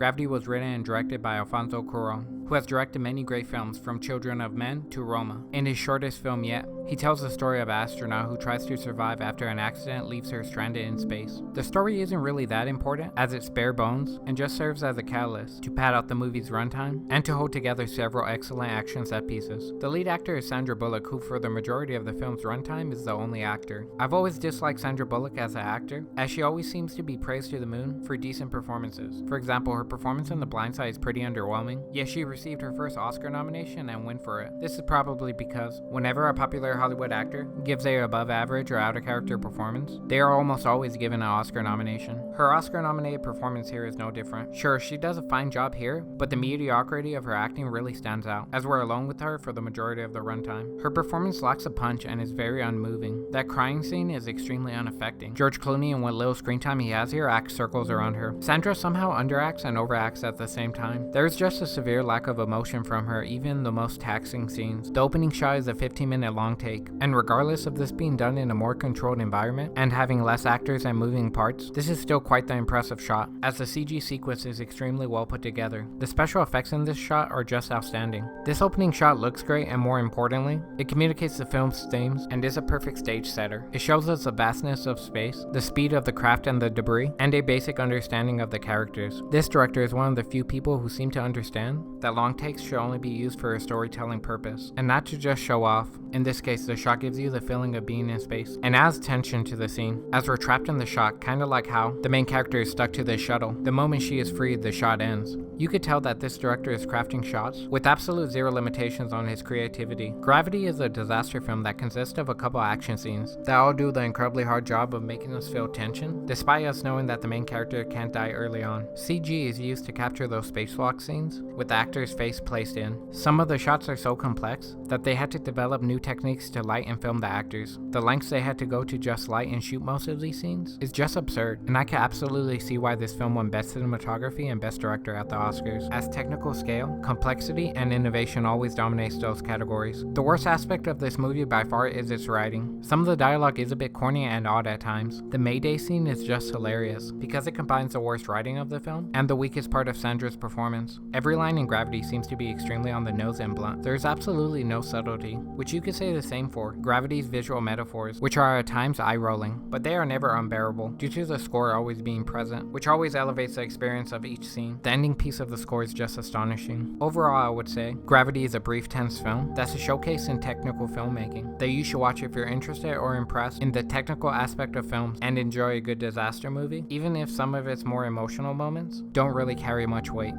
Gravity was written and directed by Alfonso Cuarón, who has directed many great films from Children of Men to Roma. In his shortest film yet, he tells the story of an astronaut who tries to survive after an accident leaves her stranded in space. The story isn't really that important, as it's bare bones, and just serves as a catalyst to pad out the movie's runtime, and to hold together several excellent action set pieces. The lead actor is Sandra Bullock, who for the majority of the film's runtime is the only actor. I've always disliked Sandra Bullock as an actor, as she always seems to be praised to the moon for decent performances. For example, her performance in The Blind Side is pretty underwhelming, yet she received her first Oscar nomination and win for it. This is probably because whenever a popular Hollywood actor gives a above average or out of character performance, they are almost always given an Oscar nomination. Her Oscar nominated performance here is no different. Sure, she does a fine job here, but the mediocrity of her acting really stands out, as we're alone with her for the majority of the runtime. Her performance lacks a punch and is very unmoving. That crying scene is extremely unaffecting. George Clooney, in what little screen time he has here, acts circles around her. Sandra somehow underacts and overacts at the same time. There is just a severe lack of emotion from her even in the most taxing scenes. The opening shot is a 15-minute long take, and regardless of this being done in a more controlled environment and having less actors and moving parts, this is still quite the impressive shot, as the CG sequence is extremely well put together. The special effects in this shot are just outstanding. This opening shot looks great, and more importantly, it communicates the film's themes and is a perfect stage setter. It shows us the vastness of space, the speed of the craft and the debris, and a basic understanding of the characters. This director is one of the few people who seem to understand that long takes should only be used for a storytelling purpose, and not to just show off. In this case, the shot gives you the feeling of being in space, and adds tension to the scene, as we're trapped in the shot, kinda like how the main character is stuck to this shuttle. The moment she is freed, the shot ends. You could tell that this director is crafting shots with absolute zero limitations on his creativity. Gravity is a disaster film that consists of a couple action scenes that all do the incredibly hard job of making us feel tension, despite us knowing that the main character can't die early on. CG is used to capture those spacewalk scenes, with the actor's face placed in. Some of the shots are so complex that they had to develop new techniques to light and film the actors. The lengths they had to go to just light and shoot most of these scenes is just absurd, and I can absolutely see why this film won Best Cinematography and Best Director at the Oscars, as technical scale, complexity, and innovation always dominates those categories. The worst aspect of this movie by far is its writing. Some of the dialogue is a bit corny and odd at times. The Mayday scene is just hilarious, because it combines the worst writing of the film and the weakest part of Sandra's performance. Every line in Gravity seems to be extremely on the nose and blunt. There's absolutely no subtlety, which you could say the same for Gravity's visual metaphors, which are at times eye-rolling, but they are never unbearable, due to the score always being present, which always elevates the experience of each scene. The ending piece of the score is just astonishing. Overall, I would say Gravity is a brief, tense film that's a showcase in technical filmmaking that you should watch if you're interested or impressed in the technical aspect of films and enjoy a good disaster movie, even if some of its more emotional moments don't really carry much weight.